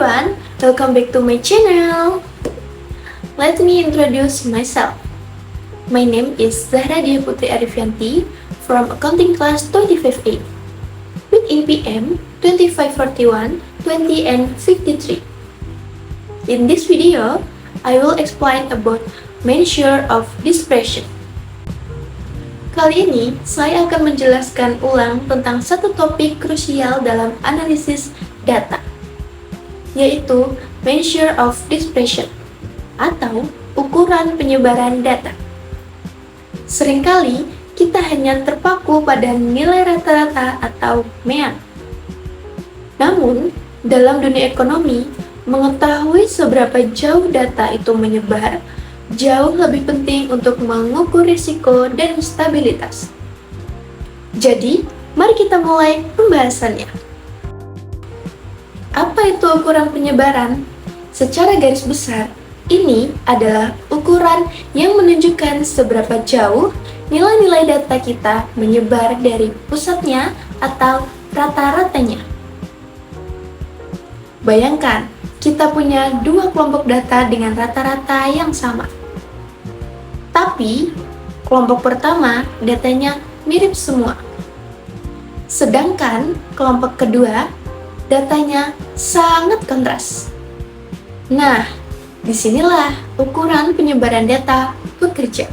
everyone, welcome back to my channel. Let me introduce myself. My name is Zahra Dia Putri Arifianti from Accounting Class 25A with NPM 2541, 20 and 53. In this video, I will explain about measure of dispersion. Kali ini, saya akan menjelaskan ulang tentang satu topik krusial dalam analisis data, yaitu measure of dispersion atau ukuran penyebaran data. Seringkali kita hanya terpaku pada nilai rata-rata atau MEAN. Namun, dalam dunia ekonomi, mengetahui seberapa jauh data itu menyebar jauh lebih penting untuk mengukur risiko dan stabilitas. Jadi, mari kita mulai pembahasannya. Apa itu ukuran penyebaran? Secara garis besar, ini adalah ukuran yang menunjukkan seberapa jauh nilai-nilai data kita menyebar dari pusatnya atau rata-ratanya. Bayangkan, kita punya dua kelompok data dengan rata-rata yang sama. Tapi, kelompok pertama datanya mirip semua. Sedangkan kelompok kedua datanya sangat kontras. Nah, disinilah ukuran penyebaran data bekerja.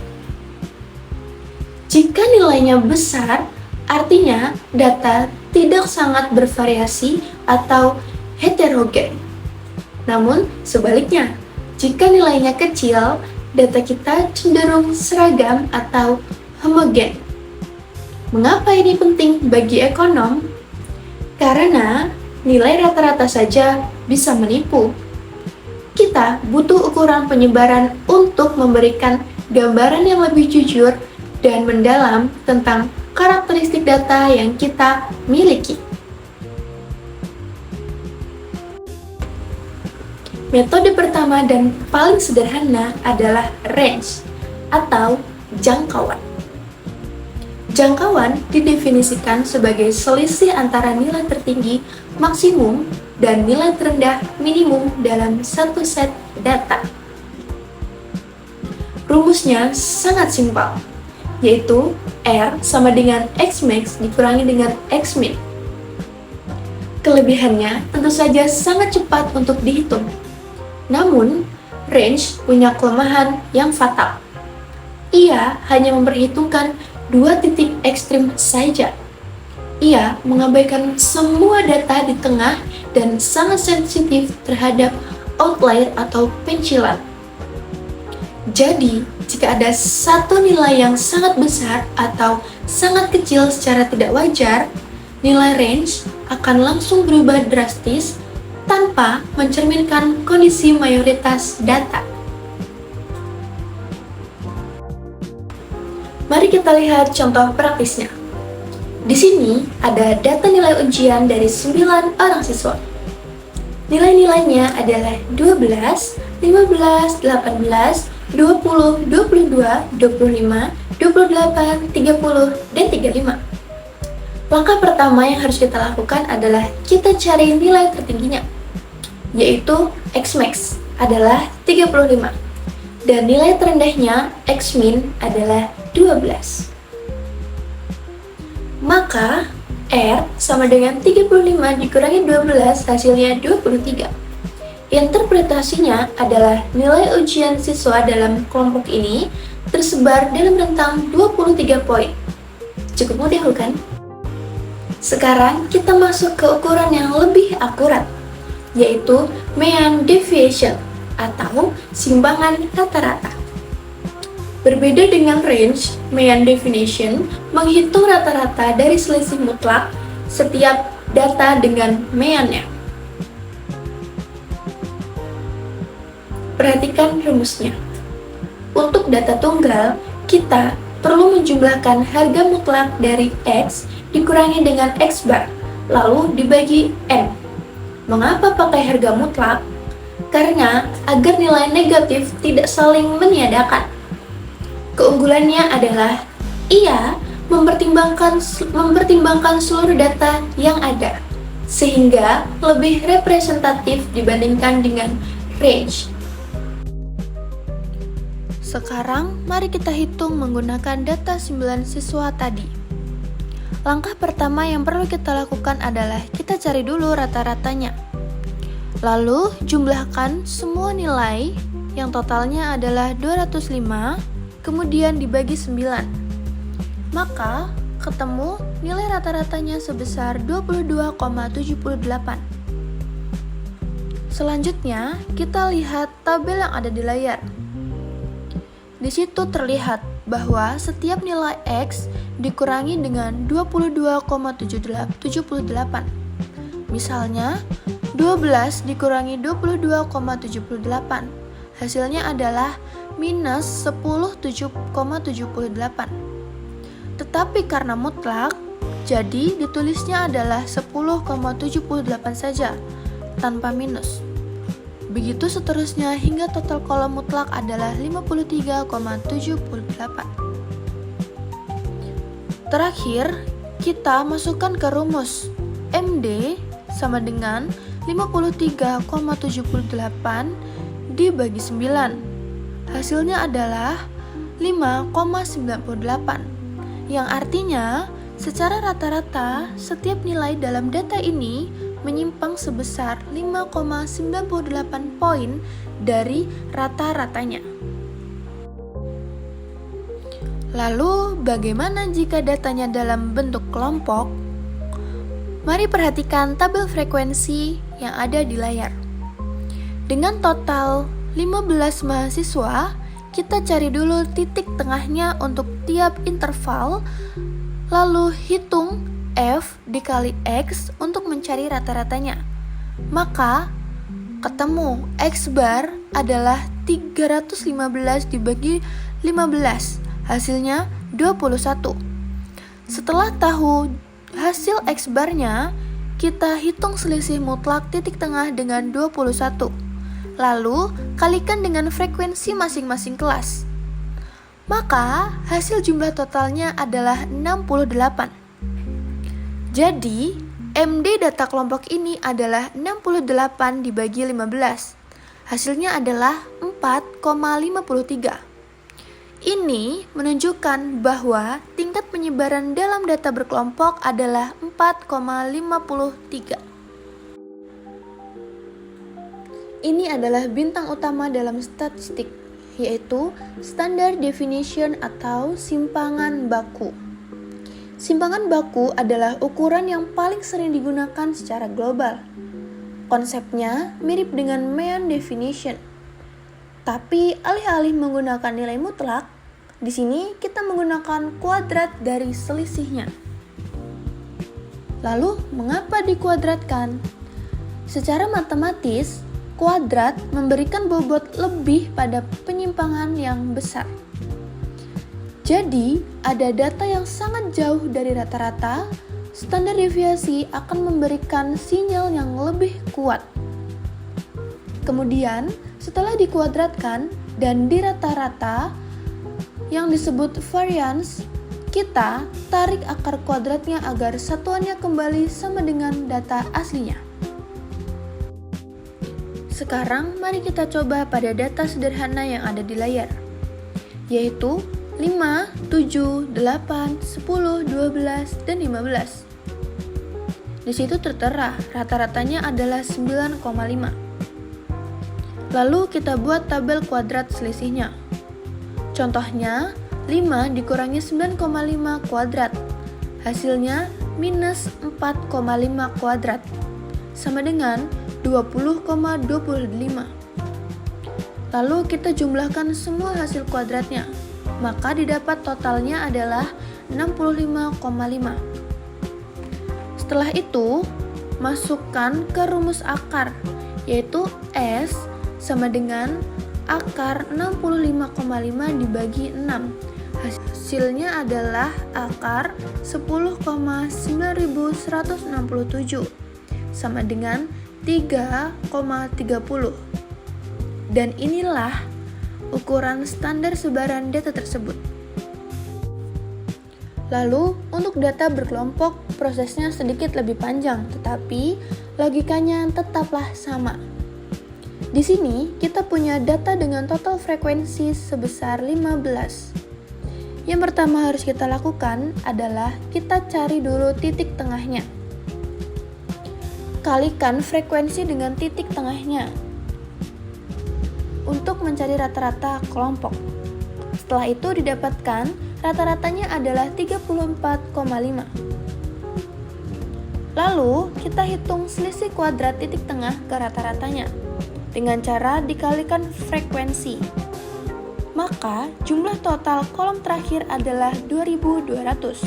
Jika nilainya besar, artinya data tidak sangat bervariasi atau heterogen. Namun, sebaliknya, jika nilainya kecil, data kita cenderung seragam atau homogen. Mengapa ini penting bagi ekonom? Karena nilai rata-rata saja bisa menipu. Kita butuh ukuran penyebaran untuk memberikan gambaran yang lebih jujur dan mendalam tentang karakteristik data yang kita miliki. Metode pertama dan paling sederhana adalah range atau jangkauan. Jangkauan didefinisikan sebagai selisih antara nilai tertinggi maksimum dan nilai terendah minimum dalam satu set data. Rumusnya sangat simpel, yaitu R sama dengan Xmax dikurangi dengan Xmin. Kelebihannya tentu saja sangat cepat untuk dihitung. Namun, range punya kelemahan yang fatal. Ia hanya memperhitungkan dua titik ekstrim saja. Ia mengabaikan semua data di tengah dan sangat sensitif terhadap outlier atau pencilan. Jadi, jika ada satu nilai yang sangat besar atau sangat kecil secara tidak wajar, nilai range akan langsung berubah drastis tanpa mencerminkan kondisi mayoritas data. Mari kita lihat contoh praktisnya. Di sini ada data nilai ujian dari 9 orang siswa. Nilai-nilainya adalah 12, 15, 18, 20, 22, 25, 28, 30, dan 35. Langkah pertama yang harus kita lakukan adalah kita cari nilai tertingginya, yaitu Xmax adalah 35, dan nilai terendahnya Xmin adalah 12. Maka, R sama dengan 35 dikurangi 12 hasilnya 23. Interpretasinya adalah nilai ujian siswa dalam kelompok ini tersebar dalam rentang 23 poin. Cukup mudah bukan? Sekarang kita masuk ke ukuran yang lebih akurat, yaitu mean deviation atau simbangan rata-rata. Berbeda dengan range, mean deviation menghitung rata-rata dari selisih mutlak setiap data dengan meannya. Perhatikan rumusnya. Untuk data tunggal, kita perlu menjumlahkan harga mutlak dari X dikurangi dengan X bar, lalu dibagi N. Mengapa pakai harga mutlak? Karena agar nilai negatif tidak saling meniadakan. Keunggulannya adalah ia mempertimbangkan seluruh data yang ada, sehingga lebih representatif dibandingkan dengan range. Sekarang, mari kita hitung menggunakan data 9 siswa tadi. Langkah pertama yang perlu kita lakukan adalah kita cari dulu rata-ratanya. Lalu, jumlahkan semua nilai yang totalnya adalah 205, kemudian dibagi 9. Maka, ketemu nilai rata-ratanya sebesar 22,78. Selanjutnya, kita lihat tabel yang ada di layar. Di situ terlihat bahwa setiap nilai X dikurangi dengan 22,78. Misalnya, 12 dikurangi 22,78. Hasilnya adalah minus 10,78. Tetapi karena mutlak, jadi ditulisnya adalah 10,78 saja, tanpa minus. Begitu seterusnya hingga total kolom mutlak adalah 53,78. Terakhir, kita masukkan ke rumus MD sama dengan 53,78 dibagi 9. Hasilnya adalah 5,98. Yang artinya, secara rata-rata setiap nilai dalam data ini menyimpang sebesar 5,98 poin dari rata-ratanya. Lalu, bagaimana jika datanya dalam bentuk kelompok? Mari perhatikan tabel frekuensi yang ada di layar. Dengan total 15 mahasiswa, kita cari dulu titik tengahnya untuk tiap interval, lalu hitung F dikali X untuk mencari rata-ratanya. Maka, ketemu X bar adalah 315 dibagi 15, hasilnya 21. Setelah tahu hasil X barnya, kita hitung selisih mutlak titik tengah dengan 21. Lalu, kalikan dengan frekuensi masing-masing kelas. Maka, hasil jumlah totalnya adalah 68. Jadi, MD data kelompok ini adalah 68 dibagi 15. Hasilnya adalah 4,53. Ini menunjukkan bahwa tingkat penyebaran dalam data berkelompok adalah 4,53. Ini adalah bintang utama dalam statistik, yaitu standard deviation atau simpangan baku. Simpangan baku adalah ukuran yang paling sering digunakan secara global. Konsepnya mirip dengan mean definition. Tapi alih-alih menggunakan nilai mutlak, di sini kita menggunakan kuadrat dari selisihnya. Lalu, mengapa dikuadratkan? Secara matematis, kuadrat memberikan bobot lebih pada penyimpangan yang besar. Jadi, ada data yang sangat jauh dari rata-rata, standar deviasi akan memberikan sinyal yang lebih kuat. Kemudian, setelah dikuadratkan dan dirata-rata, yang disebut variance, kita tarik akar kuadratnya agar satuannya kembali sama dengan data aslinya. Sekarang, mari kita coba pada data sederhana yang ada di layar, yaitu 5, 7, 8, 10, 12, dan 15. Di situ tertera rata-ratanya adalah 9,5. Lalu kita buat tabel kuadrat selisihnya. Contohnya, 5 dikurangi 9,5 kuadrat. Hasilnya minus 4,5 kuadrat. Sama dengan 20,25. Lalu kita jumlahkan semua hasil kuadratnya. Maka didapat totalnya adalah 65,5. Setelah itu, masukkan ke rumus akar, yaitu S sama dengan akar 65,5 dibagi 6. Hasilnya adalah akar 10,9167 sama dengan 3,30. Dan inilah ukuran standar sebaran data tersebut. Lalu, untuk data berkelompok, prosesnya sedikit lebih panjang, tetapi logikanya tetaplah sama. Di sini, kita punya data dengan total frekuensi sebesar 15. Yang pertama harus kita lakukan adalah kita cari dulu titik tengahnya. Kalikan frekuensi dengan titik tengahnya untuk mencari rata-rata kelompok. Setelah itu didapatkan rata-ratanya adalah 34,5. Lalu, kita hitung selisih kuadrat titik tengah ke rata-ratanya dengan cara dikalikan frekuensi. Maka, jumlah total kolom terakhir adalah 2200.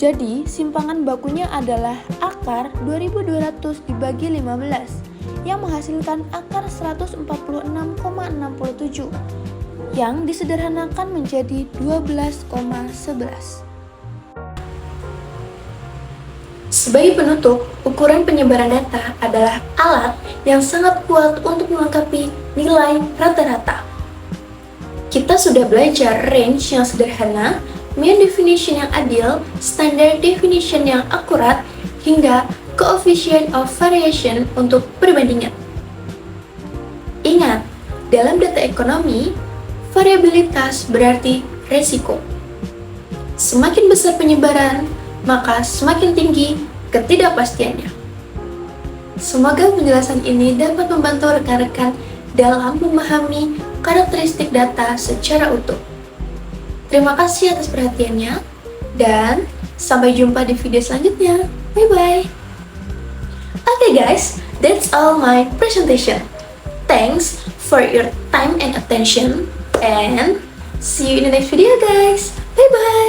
Jadi, simpangan bakunya adalah akar 2200 dibagi 15 yang menghasilkan akar 146,67 yang disederhanakan menjadi 12,11. Sebagai penutup, ukuran penyebaran data adalah alat yang sangat kuat untuk melengkapi nilai rata-rata. Kita sudah belajar range yang sederhana, mean definition yang adil, standard definition yang akurat, hingga coefficient of variation untuk perbandingan. Ingat, dalam data ekonomi, variabilitas berarti resiko. Semakin besar penyebaran, maka semakin tinggi ketidakpastiannya. Semoga penjelasan ini dapat membantu rekan-rekan dalam memahami karakteristik data secara utuh. Terima kasih atas perhatiannya, dan sampai jumpa di video selanjutnya. Bye-bye! Okay guys, that's all my presentation. Thanks for your time and attention, and see you in the next video guys. Bye bye.